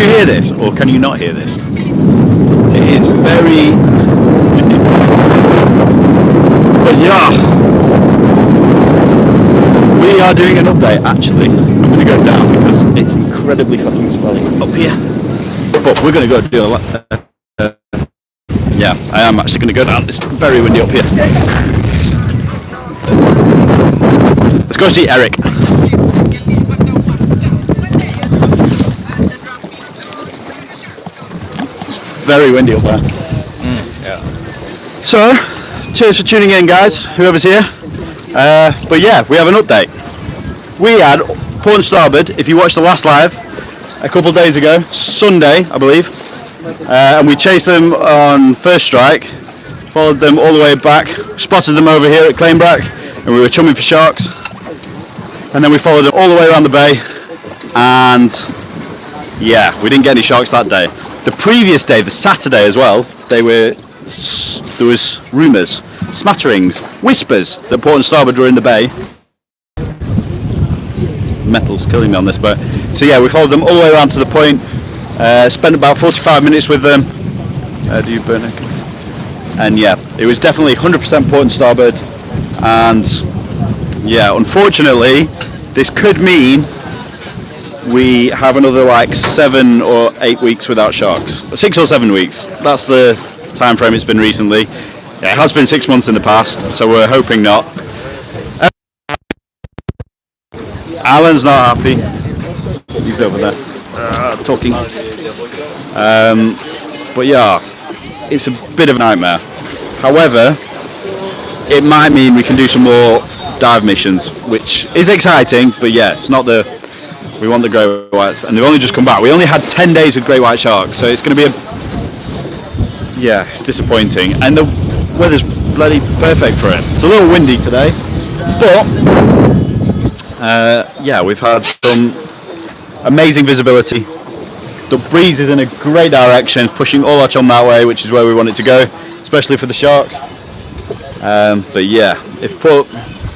you hear this, or can you not hear this? It is very windy. But yeah, we are doing an update actually. I'm going to go down because it's incredibly fucking smelly up here. But we're going to go do a yeah, I am actually going to go down. It's very windy up here. Let's go see Eric. It's very windy up there. Yeah. So, cheers for tuning in, guys, whoever's here. But yeah, we have an update. We had Port and Starboard, if you watched the last live, a couple of days ago, Sunday, I believe. And we chased them on first strike, followed them all the way back, spotted them over here at Claimbrack, and we were chumming for sharks. And then we followed them all the way around the bay, and yeah, we didn't get any sharks that day. The previous day, the Saturday as well, there was rumours, smatterings, whispers that Port and Starboard were in the bay. Metal's killing me on this boat. So yeah, we followed them all the way around to the point, spent about 45 minutes with them. Do you burn it? And yeah, it was definitely 100% Port and Starboard. And yeah, unfortunately, this could mean we have another like 7 or 8 weeks without sharks. 6 or 7 weeks. That's the time frame it's been recently. Yeah, it has been 6 months in the past, so we're hoping not. Alan's not happy. He's over there talking. But yeah, it's a bit of a nightmare. However, it might mean we can do some more dive missions, which is exciting, but yeah, it's not we want the great whites, and they've only just come back. We only had 10 days with great white sharks, so it's going to be yeah, it's disappointing, and the weather's bloody perfect for it. It's a little windy today, but yeah, we've had some amazing visibility. The breeze is in a great direction, pushing all our chum that way, which is where we want it to go, especially for the sharks. But yeah,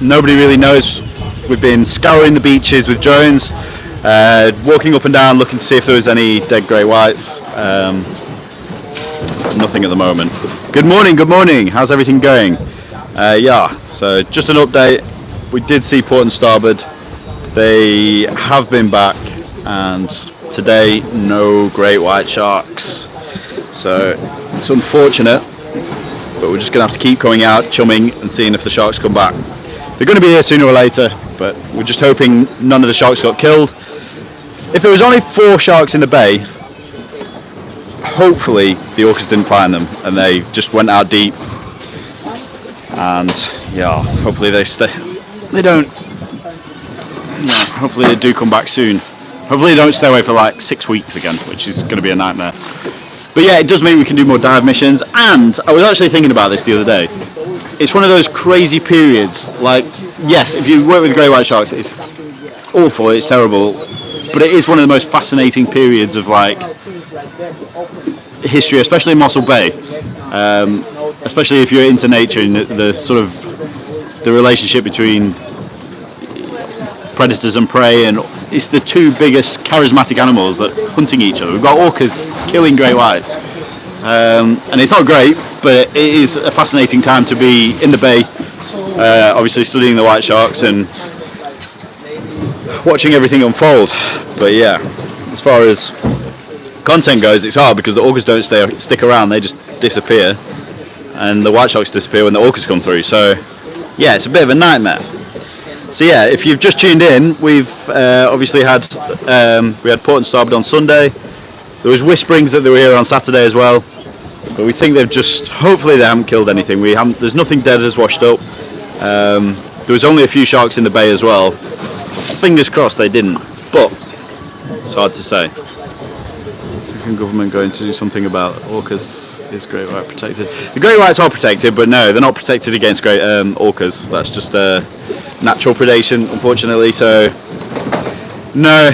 nobody really knows. We've been scouring the beaches with drones, walking up and down, looking to see if there was any dead grey whites. Nothing at the moment. Good morning, good morning. How's everything going? Yeah, so just an update. We did see Port and Starboard. They have been back, and today no great white sharks. So it's unfortunate, but we're just going to have to keep going out, chumming, and seeing if the sharks come back. They're going to be here sooner or later, but we're just hoping none of the sharks got killed. If there was only 4 sharks in the bay, hopefully the orcas didn't find them and they just went out deep. And yeah, hopefully they don't. Yeah, hopefully they do come back soon. Hopefully they don't stay away for like 6 weeks again, which is going to be a nightmare. But yeah, it does mean we can do more dive missions. And I was actually thinking about this the other day. It's one of those crazy periods. Like, yes, if you work with grey white sharks, it's awful, it's terrible. But it is one of the most fascinating periods of like history, especially in Mossel Bay. Especially if you're into nature and the sort of the relationship between predators and prey, and it's the 2 biggest charismatic animals that hunting each other. We've got orcas killing grey whites, and it's not great, but it is a fascinating time to be in the bay, obviously studying the white sharks and watching everything unfold. But yeah, as far as content goes, it's hard because the orcas don't stick around, they just disappear, and the white sharks disappear when the orcas come through. So yeah, it's a bit of a nightmare. So yeah, if you've just tuned in, we've obviously had we had Port and Starboard on Sunday. There was whisperings that they were here on Saturday as well, but we think hopefully they haven't killed anything. There's nothing dead has washed up. There was only a few sharks in the bay as well. Fingers crossed they didn't, but it's hard to say. Is the government going to do something about orcas? Is great white protected? The great whites are protected, but no, they're not protected against great orcas. That's just natural predation, unfortunately. So no,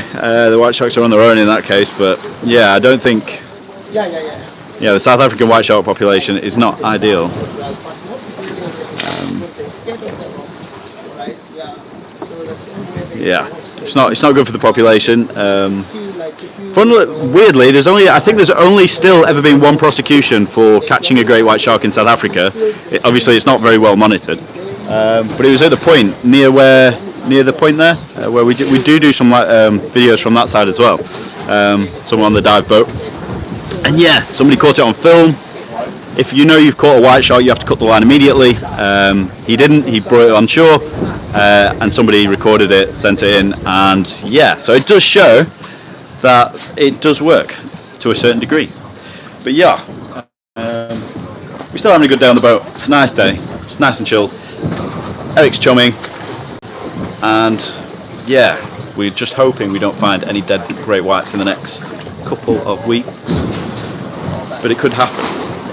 the white sharks are on their own in that case. But yeah, I don't think. Yeah, the South African white shark population is not ideal. Yeah, it's not good for the population. Weirdly, I think there's only still ever been one prosecution for catching a great white shark in South Africa. Obviously, it's not very well monitored, but it was at the point near the point there where we do some videos from that side as well. Someone on the dive boat, and yeah, somebody caught it on film. If you know you've caught a white shark, you have to cut the line immediately. He didn't. He brought it on shore, and somebody recorded it, sent it in, and yeah, so it does show that it does work to a certain degree. But yeah, we're still having a good day on the boat. It's a nice day. It's nice and chill. Eric's chumming, and yeah, we're just hoping we don't find any dead great whites in the next couple of weeks. But it could happen.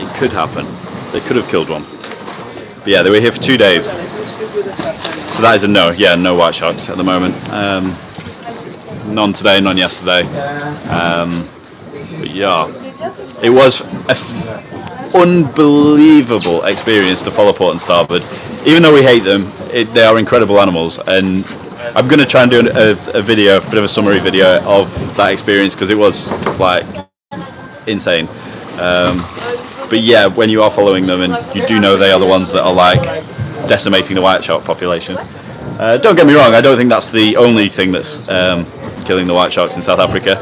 It could happen. They could have killed one. But yeah, they were here for 2 days. So that is a no. Yeah, no white sharks at the moment. None today, none yesterday. But yeah, it was an unbelievable experience to follow Port and Starboard. Even though we hate them, they are incredible animals. And I'm going to try and do a video, a bit of a summary video of that experience, because it was like insane. But yeah, when you are following them, and you do know they are the ones that are like decimating the white shark population. Don't get me wrong, I don't think that's the only thing that's killing the white sharks in South Africa.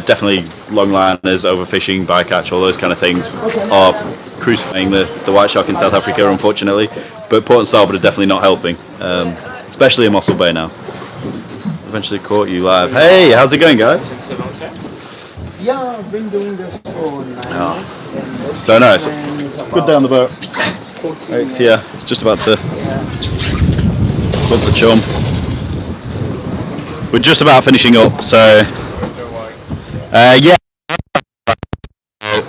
Definitely longliners, overfishing, bycatch, all those kind of things are crucifying the white shark in South Africa, unfortunately. But Port and Starboard are definitely not helping, especially in Mossel Bay now. Eventually caught you live. Hey, how's it going, guys? Yeah, I've been doing this for 9 years. So no, it's a good day on the boat. Eric's here. It's just about to put the chum. We're just about finishing up, so yeah.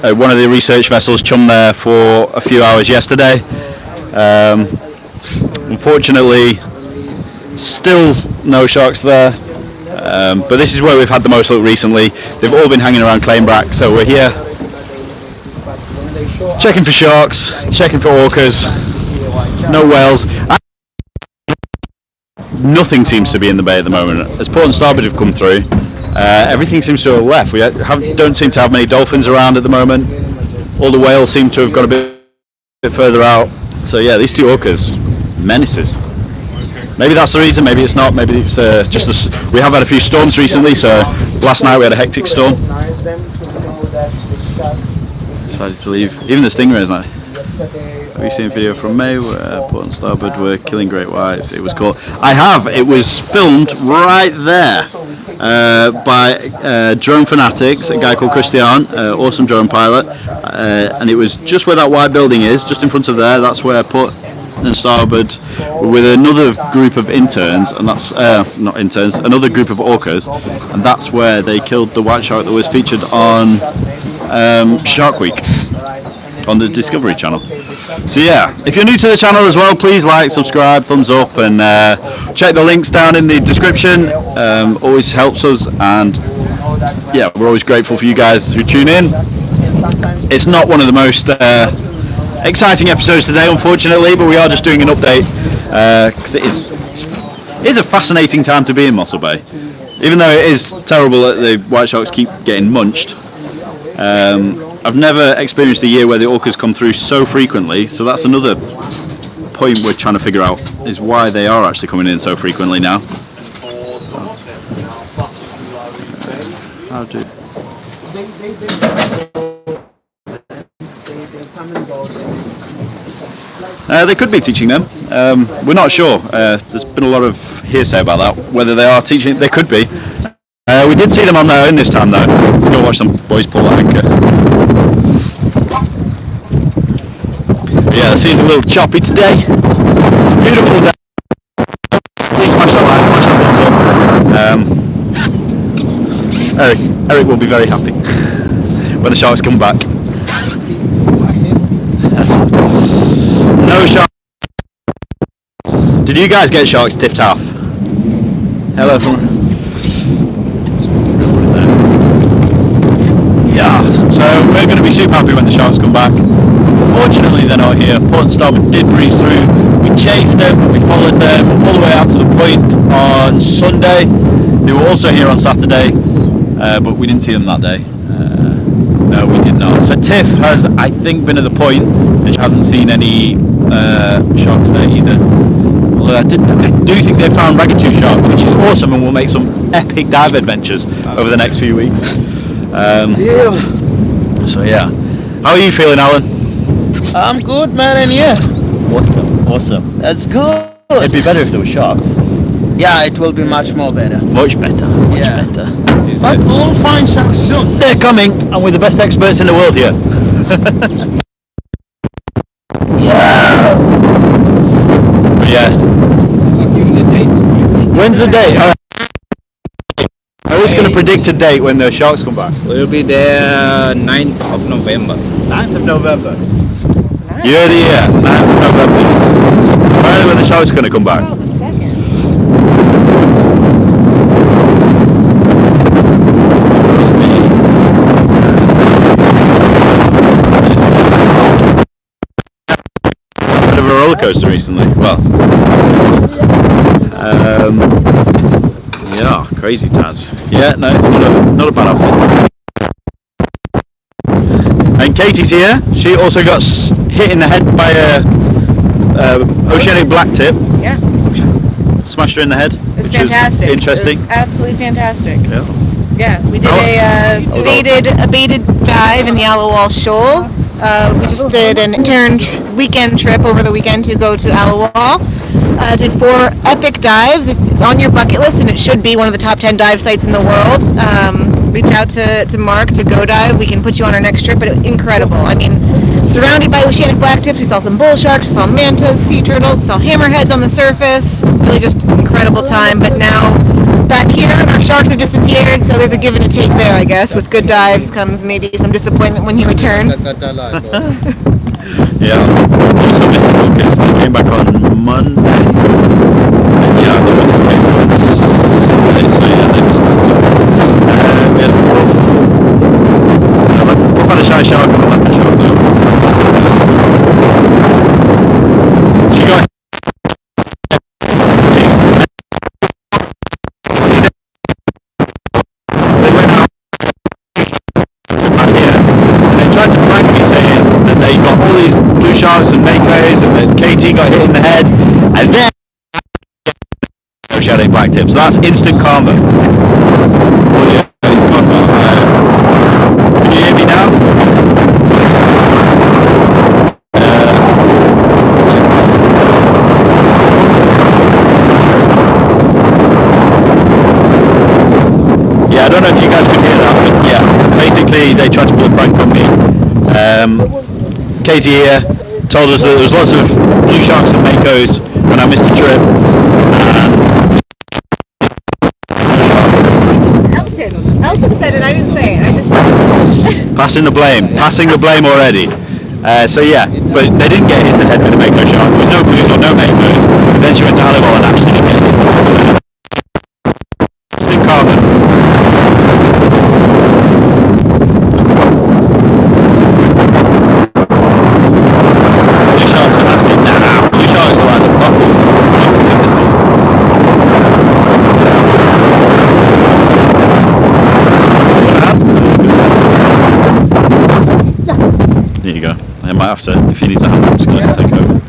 One of the research vessels chummed there for a few hours yesterday. Unfortunately, still no sharks there. But this is where we've had the most luck recently. They've all been hanging around Clanebrack, so we're here checking for sharks, checking for orcas, no whales. Nothing seems to be in the bay at the moment. As Port and Starboard have come through, everything seems to have left. We don't seem to have many dolphins around at the moment. All the whales seem to have gone a bit further out. So yeah, these two orcas, menaces. Maybe that's the reason, maybe it's not, maybe it's just we have had a few storms recently, so last night we had a hectic storm. Decided to leave. Even the stingrays, man. Have you seen a video from May where Port and Starboard were killing great whites? It was called... I have! It was filmed right there by Drone Fanatics, a guy called Christian, awesome drone pilot, and it was just where that white building is, just in front of there. That's where Port and Starboard were with another group of interns, and that's not interns, another group of orcas, and that's where they killed the white shark that was featured on Shark Week on the Discovery Channel. So yeah, if you're new to the channel as well, please like, subscribe, thumbs up, and check the links down in the description. Always helps us, and yeah, we're always grateful for you guys who tune in. It's not one of the most exciting episodes today, unfortunately, but we are just doing an update because it is a fascinating time to be in Mossel Bay. Even though it is terrible that the white sharks keep getting munched, I've never experienced a year where the orcas come through so frequently, so that's another point we're trying to figure out, is why they are actually coming in so frequently now. How do... They could be teaching them. We're not sure. There's been a lot of hearsay about that. Whether they are teaching, they could be. We did see them on their own this time, though. Let's go watch some boys pull that anchor. But yeah, the sea's a little choppy today. Beautiful day. Please smash that like, smash that button up. Eric will be very happy when the sharks come back. No sharks. Did you guys get sharks tipped off? Hello. Yeah, so we're going to be super happy when the sharks come back. Unfortunately, they're not here. Port and Starboard did breeze through. We chased them, we followed them all the way out to the point on Sunday. They were also here on Saturday. but we didn't see them that day. No, we did not. So Tiff has, I think, been at the point, and she hasn't seen any sharks there either. Although I do think they found ragged-tooth sharks, which is awesome, and we'll make some epic dive adventures over the next few weeks. So yeah, how are you feeling, Alan? I'm good, man, and yeah. Awesome. That's good. It'd be better if there were sharks. Yeah, it will be much more better. Much better. But we'll find sharks soon. They're coming, and we're the best experts in the world here. Yeah. But yeah. When's the date? I was going to predict a date when the sharks come back. We'll be there 9th of November. 9th of November. You heard it, yeah. 9th of November. It's apparently when the sharks are going to come back. Oh, the 2nd. Bit of a roller coaster recently. Well, yeah, crazy times. Yeah, no, it's not a bad outfit. And Katie's here. She also got hit in the head by a oceanic blacktip. Yeah. Smashed her in the head. It's which fantastic. Was interesting. It was absolutely fantastic. Yeah. Yeah, we did a baited dive in the Alawal Shoal. We just did an weekend trip over the weekend to go to Alawal. Did 4 epic dives. It's on your bucket list, and it should be one of the top 10 dive sites in the world. Reach out to Mark to go dive. We can put you on our next trip, but incredible. I mean, surrounded by oceanic blacktips, we saw some bull sharks, we saw mantas, sea turtles, saw hammerheads on the surface. Really just incredible time. But now back here, our sharks have disappeared, so there's a give and a take there, I guess. With good dives comes maybe some disappointment when you return. Yeah. Also missed the because they came back on Monday. Yeah, they went to game for Sunday, so yeah, they missed that. So, yeah. We've had a shy shark and a leopard shark though. She got they went out back here and they tried to prank me saying that they got all these blue sharks and makos and that Katie got hit in the head and then oceanic blacktip. So that's instant karma. Oh yeah, it's karma. Can you hear me now? Yeah, I don't know if you guys could hear that, but yeah, basically they tried to pull a prank on me. Katie here told us that there was lots of blue sharks and makos when I missed a trip. And Elton said it, I didn't say it. I just passing the blame already. So yeah, but they didn't get hit in the head with a mako shark. There was no blues or no makos. But then she went to Alibol and actually did get hit. Instant karma. Blue sharks are nasty. Nah, blue sharks are like the buckles in the sea. There you go. I might have to, if he needs a hand, I'm just going to take over.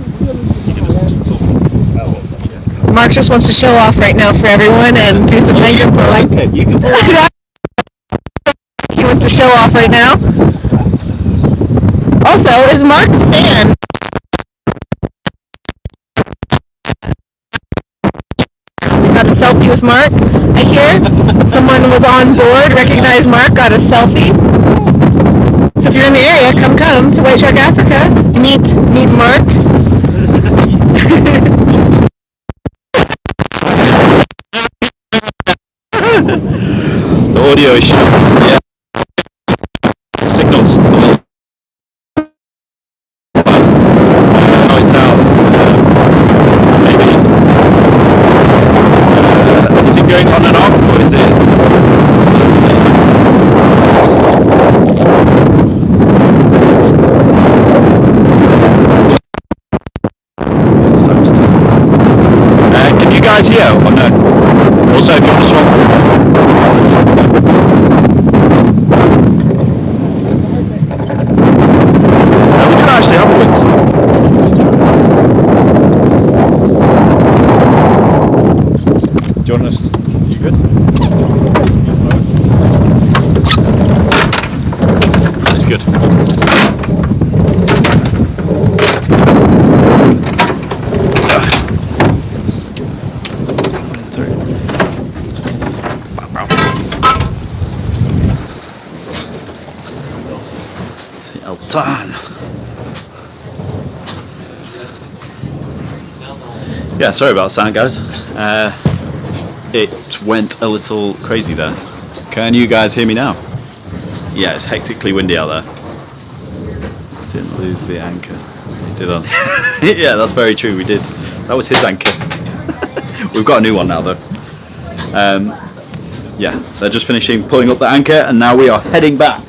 Mark just wants to show off right now for everyone and do some finger pulling. You can pull it. He wants to show off right now. Also, is Mark's fan. Got a selfie with Mark, I hear. Someone was on board, recognized Mark, got a selfie. So if you're in the area, come to White Shark Africa. Meet Mark. The audio is shot. Yeah. Signals. How it sounds. Maybe. Is it going on and off, or is it? Can you guys hear or no? Also, if you want to swap. good. El Tan. Yeah, sorry about the sound, guys. It went a little crazy there. Can you guys hear me now? Yeah, it's hectically windy out there. Didn't lose the anchor. Did I? Yeah, that's very true. We did. That was his anchor. We've got a new one now, though. Yeah, they're just finishing pulling up the anchor, and now we are heading back.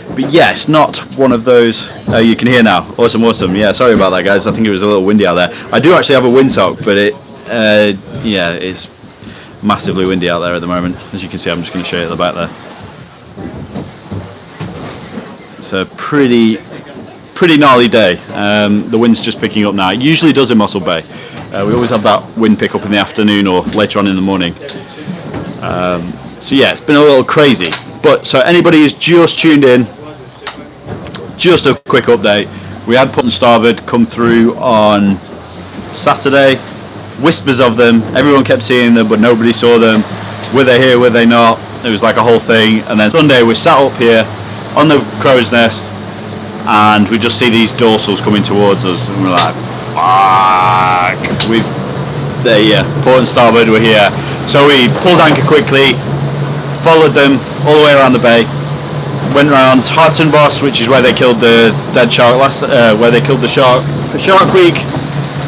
But yes, not one of those. You can hear now. Awesome, awesome. Yeah, sorry about that, guys. I think it was a little windy out there. I do actually have a windsock, but yeah, it's massively windy out there at the moment. As you can see, I'm just going to show you at the back there. It's a pretty gnarly day. The wind's just picking up now. It usually does in Mossel Bay. We always have that wind pick up in the afternoon or later on in the morning. So yeah, it's been a little crazy. But so anybody who's just tuned in, just a quick update. We had Port and Starboard come through on Saturday. Whispers of them. Everyone kept seeing them, but nobody saw them. Were they here? Were they not? It was like a whole thing. And then Sunday we sat up here on the crow's nest, and we just see these dorsals coming towards us, and we're like, fuck. Port and Starboard were here. So we pulled anchor quickly, followed them all the way around the bay, went around Harton Boss, which is where they killed the dead shark where they killed the shark for Shark Week,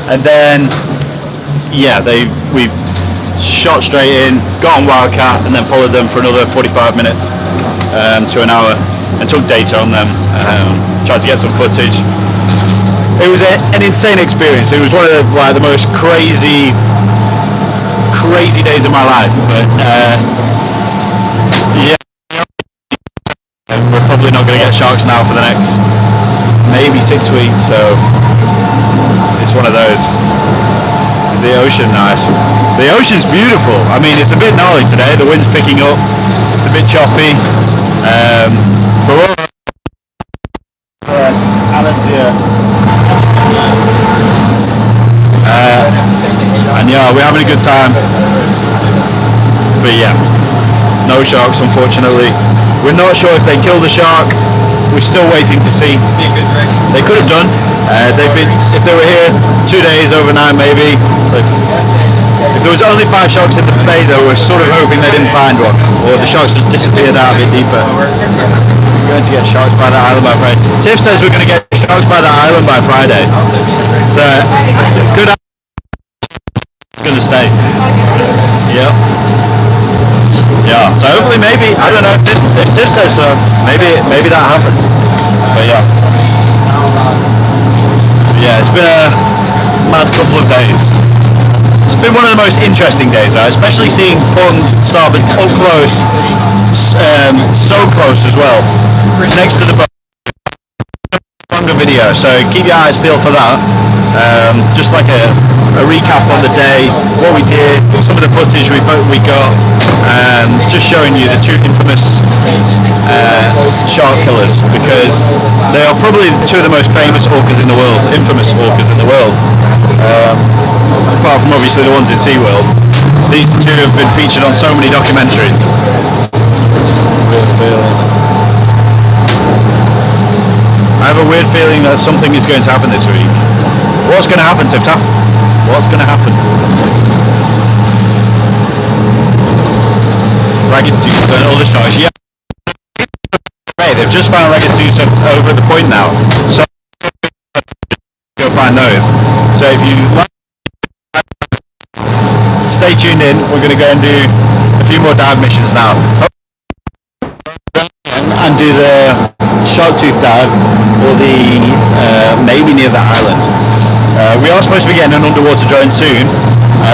and then we shot straight in, got on Wildcat, and then followed them for another 45 minutes to an hour, and took data on them, tried to get some footage. It was an insane experience. It was one of the most crazy days of my life, but yeah, we're probably not going to get sharks now for the next maybe 6 weeks, so it's one of those. Is the ocean nice? The ocean's beautiful. I mean, it's a bit gnarly today. The wind's picking up. It's a bit choppy. But we're Alan's here. And yeah, we're having a good time. But yeah, no sharks, unfortunately. We're not sure if they killed the shark. We're still waiting to see. They could have done. If they were here 2 days, overnight maybe. But if there was only 5 sharks in the bay, though, we're sort of hoping they didn't find one, or the sharks just disappeared out a bit deeper. We're going to get sharks by that island by Friday. Tiff says we're going to get sharks by that island by Friday. So good. It's going to stay. Yep. Yeah. So hopefully, maybe, I don't know. If Tiff says so, maybe that happens. But yeah. Yeah, it's been a mad couple of days. It's been one of the most interesting days, though, especially seeing Port and Starboard up close, so close as well, next to the boat. Longer video, so keep your eyes peeled for that. Just like a recap on the day, what we did, some of the footage we got, just showing you the 2 infamous shark killers, because they are probably 2 of the most famous orcas in the world, infamous orcas in the world. Apart from obviously the ones in SeaWorld, these 2 have been featured on so many documentaries. I have a weird feeling that something is going to happen this week. What's going to happen, Tiff Taff? What's going to happen? Ragged tooth and all the sharks. Yeah. Hey, they've just found ragged tooth over at the point now. So go find those. So if you like, stay tuned in. We're going to go and do a few more dive missions now. And do the shark tooth dive, or the maybe near the island. We are supposed to be getting an underwater drone soon,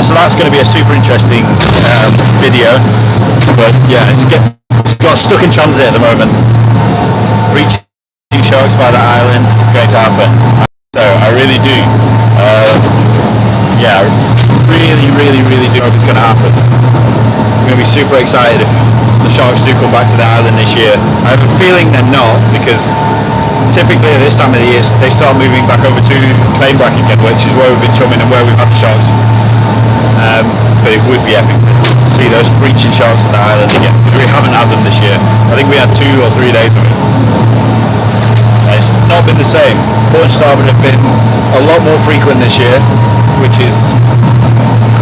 so that's going to be a super interesting video. But yeah, it's got stuck in transit at the moment. Breaching sharks by the island. It's going to happen. So I really do. Yeah, really do hope it's going to happen. I'm going to be super excited if the sharks do come back to the island this year. I have a feeling they're not, because typically at this time of the year they start moving back over to Clanebrack again, which is where we've been chumming and where we've had the sharks. But it would be epic to see those breaching sharks on the island again, because we haven't had them this year. I think we had 2 or 3 days of it. It's not been the same. Port and Starboard have been a lot more frequent this year, which is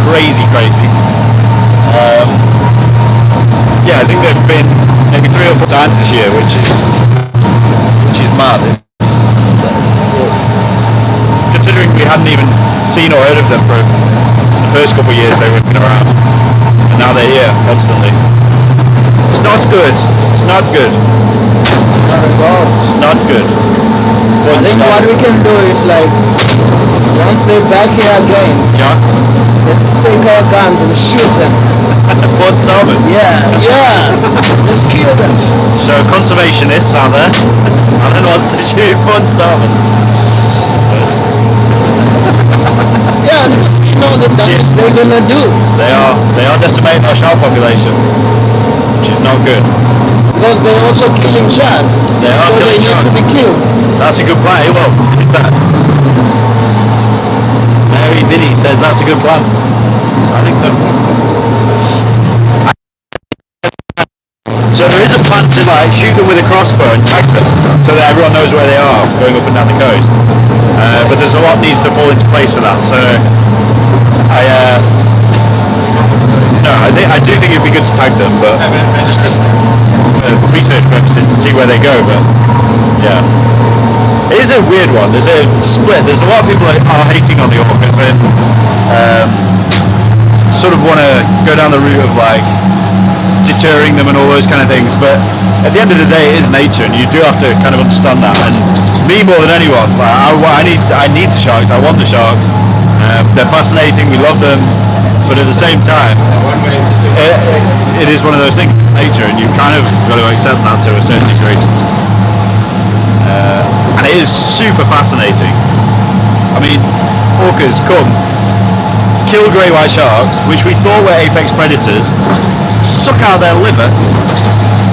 crazy. Yeah, I think they've been maybe 3 or 4 times this year, which is mad. Considering we hadn't even seen or heard of them for the first couple of years they were around, and now they're here constantly. It's not good. It's not good. Not at all. It's not good. I think what we can do is like, once they're back here again, Yeah. let's take our guns and shoot them. Port Starboard. Yeah. Let's kill them. So conservationists out there. Alan wants to shoot Port Starboard. Yeah, because we know the damage they're gonna do. They are decimating our shark population, which is not good. Because they're also killing sharks. They are so killing they sharks. need to be killed. That's a good plan. Well, it's that. Mary Vinny says that's a good plan. I think so. So there is a plan to like shoot them with a crossbow and tag them, so that everyone knows where they are going up and down the coast. But there's a lot needs to fall into place for that. So I do think it'd be good to tag them, but just for research purposes to see where they go. But yeah, it is a weird one. There's a split. There's a lot of people that are hating on the orcas and sort of want to go down the route of like deterring them and all those kind of things, but at the end of the day it is nature and you do have to kind of understand that. And me more than anyone, like, I need the sharks. I want the sharks. They're fascinating, we love them, but at the same time it is one of those things. It's nature and you kind of got to accept that to a certain degree, and it is super fascinating. I mean, orcas come kill great white sharks, which we thought were apex predators, suck out their liver,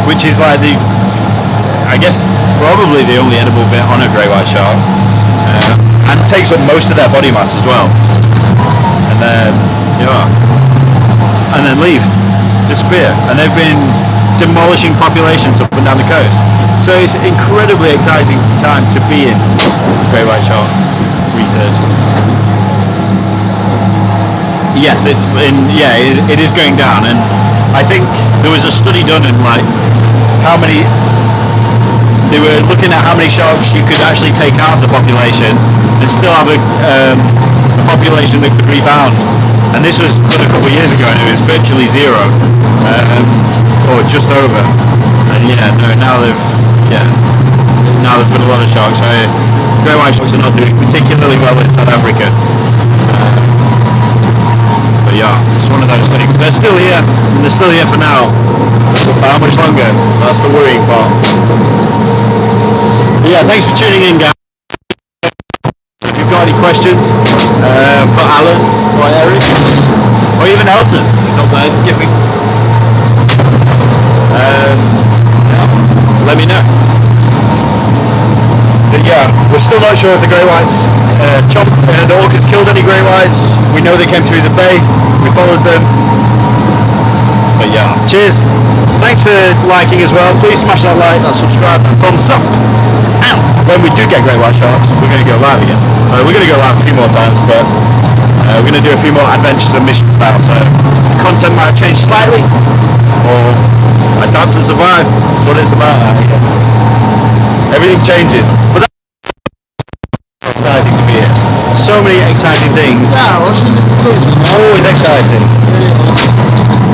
which is like I guess probably the only edible bit on a great white shark, and takes up most of their body mass as well, and then leave, disappear, and they've been demolishing populations up and down the coast. So it's an incredibly exciting time to be in great white shark research. Yes, it is going down, and I think there was a study done in like how many they were looking at how many sharks you could actually take out of the population and still have a population that could rebound. And this was done a couple of years ago, and it was virtually zero, or just over. And now there's been a lot of sharks. So great white sharks are not doing particularly well in South Africa. But yeah, it's one of those things. They're still here, and they're still here for now. For how much longer? That's the worrying part. But yeah, thanks for tuning in, guys. If you've got any questions for Alan or Eric, or even Elton, he's up there skipping. Let me know. But yeah, we're still not sure if the grey whites the orcas killed any grey whites. We know they came through the bay. We followed them. But yeah, cheers. Thanks for liking as well. Please smash that like, that subscribe, that thumbs up. And when we do get great white sharks, we're going to go live again. We're going to go live a few more times, but we're going to do a few more adventures and mission style. So the content might change slightly, or adapt and survive. That's what it's about. Everything changes. But that's exciting to be here. So many exciting things. Yeah, ocean exclusive. Always exciting.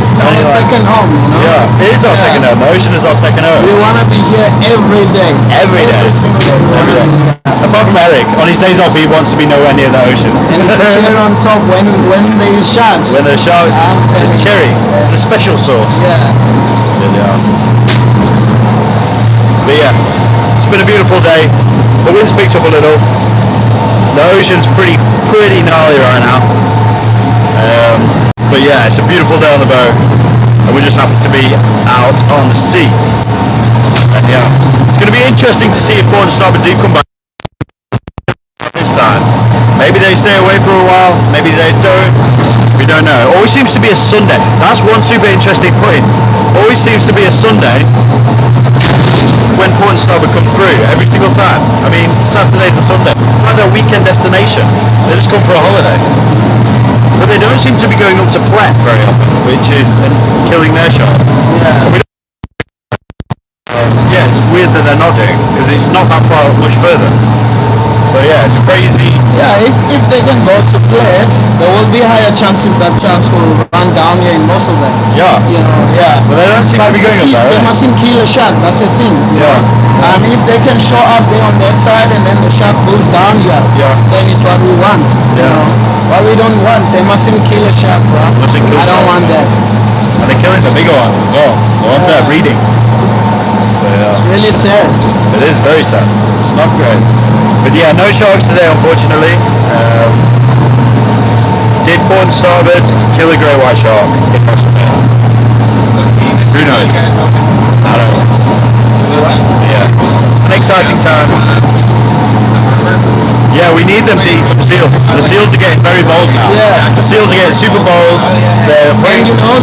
It's our second home, you know? Yeah, it is our second home. The ocean is our second home. We want to be here every day. Every day. Single day. Every day. Apart from Eric, on his days off he wants to be nowhere near the ocean. And it's a cherry on top when there's sharks. When there's sharks, the cherry. It's the special sauce. Yeah. But yeah, it's been a beautiful day. The wind's picked up a little. The ocean's pretty gnarly right now. But yeah, it's a beautiful day on the boat. and we just happen to be out on the sea. And yeah, it's going to be interesting to see if Port and Starboard do come back this time. Maybe they stay away for a while, maybe they don't. We don't know. Always seems to be a Sunday. That's one super interesting point. Always seems to be a Sunday when Port and Starboard come through, every single time. I mean, Saturdays and Sundays. It's like their weekend destination. They just come for a holiday. But they don't seem to be going up to Plet very often, which is killing their sharks. Yeah. Yeah, it's weird that they're not doing, because it's not that far much further. So yeah, it's a crazy. Yeah, if they can go to Plate, there will be higher chances that sharks will run down here in most of them. Yeah. You know, yeah. But they don't seem to be going up there. They Right? mustn't kill a shark, that's the thing. Yeah. If they can show up there on that side and then the shark moves down here, then it's what we want. You know? What we don't want, they mustn't kill a shark, bro. Mustn't kill I don't shark. want that. And they're killing the bigger ones as well. The ones that are breeding. So yeah. It's really sad. It is very sad. It's not great. But yeah, no sharks today, unfortunately. Did Port and Starboard kill a grey white shark? Impossible. Who knows? I don't know. Yeah. It's an exciting time. Yeah, we need them to eat some seals. The seals are getting very bold now. Yeah. The seals are getting super bold. They're And playing. you know,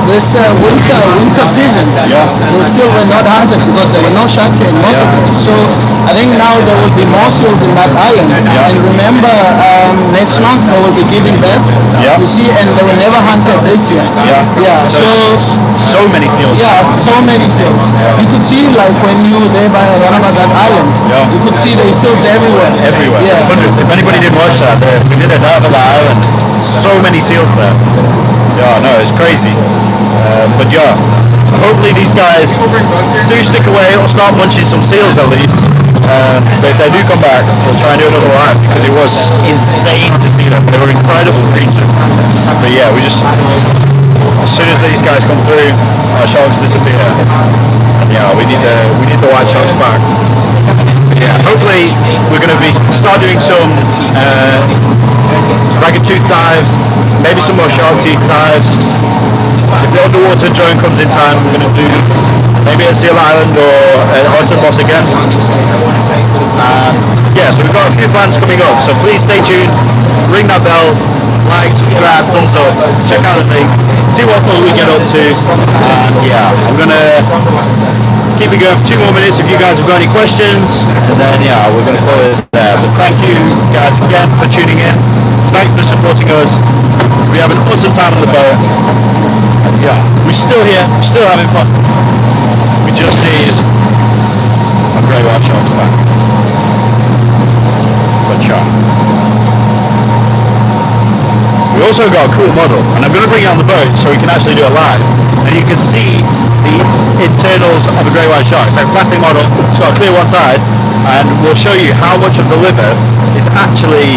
this winter season, the seal were not hunted because there were no sharks here in most of it. So I think now there will be more seals in that island. And remember, next month they will be giving birth. Yeah. You see, and they were never hunted this year. Yeah. Yeah. So many seals. Yeah, so many seals. You could see, like, when you were there by that island, you could see the seals everywhere. Everywhere. Yeah. Hundreds. If anybody didn't watch that, we did a dive on that island. So many seals there. Yeah, no, it's crazy. But yeah, hopefully these guys do stick away or start munching some seals at least. But if they do come back, we'll try and do another live because it was insane to see them. They were incredible creatures. But yeah, we just, as soon as these guys come through, our sharks disappear. And yeah, we need the white sharks back. Yeah, hopefully we're going to start doing some ragged tooth dives, maybe some more shark teeth dives. If the underwater drone comes in time, we're going to do maybe at Seal Island or at Orton Boss again. Yeah, so we've got a few plans coming up, so please stay tuned, ring that bell, like, subscribe, thumbs up, check out the links, see what we get up to, and yeah, I'm going to keep it going for 2 more minutes if you guys have got any questions, and then yeah, we're going to call it there. But thank you guys again for tuning in, thanks for supporting us, we have an awesome time on the boat, and yeah, we're still here, still having fun, we just need a grey white sharks back. Good shot. We also got a cool model, and I'm going to bring it on the boat so we can actually do it live, and you can see the internals of a grey white shark. It's like a plastic model, it's got a clear one side, and we'll show you how much of the liver is actually,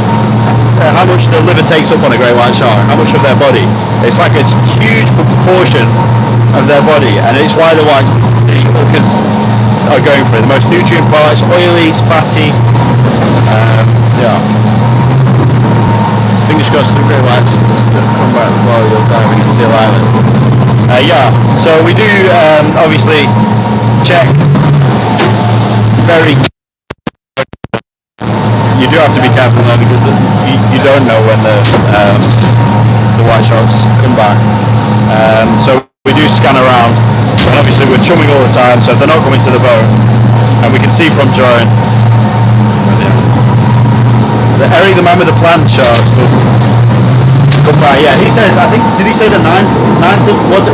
how much the liver takes up on a grey white shark, how much of their body. It's like a huge proportion of their body, and it's why the orcas are going for it. The most nutrient parts, oily, fatty, yeah. Fingers crossed the grey whites come back while you're diving at Seal Island. Yeah, so we do obviously check very. You do have to be careful though because you don't know when the white sharks come back. So we do scan around, and obviously we're chumming all the time. So if they're not coming to the boat, and we can see from drone. Eric, the man with the plant sharks, will come by. Yeah, he says, I think, did he say the 9th?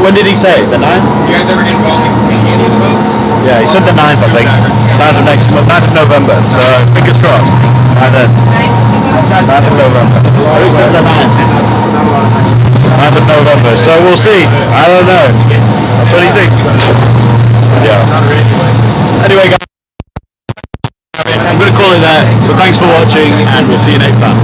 When did he say? The 9th? You guys ever get involved in any of the boats? Yeah, he said the 9th, I think. 9th of November, so fingers crossed. 9th of November. Eric says the 9th. 9th of November, so we'll see. I don't know. That's what he thinks. Yeah. Anyway, guys. I'm going to call it there, but thanks for watching and we'll see you next time.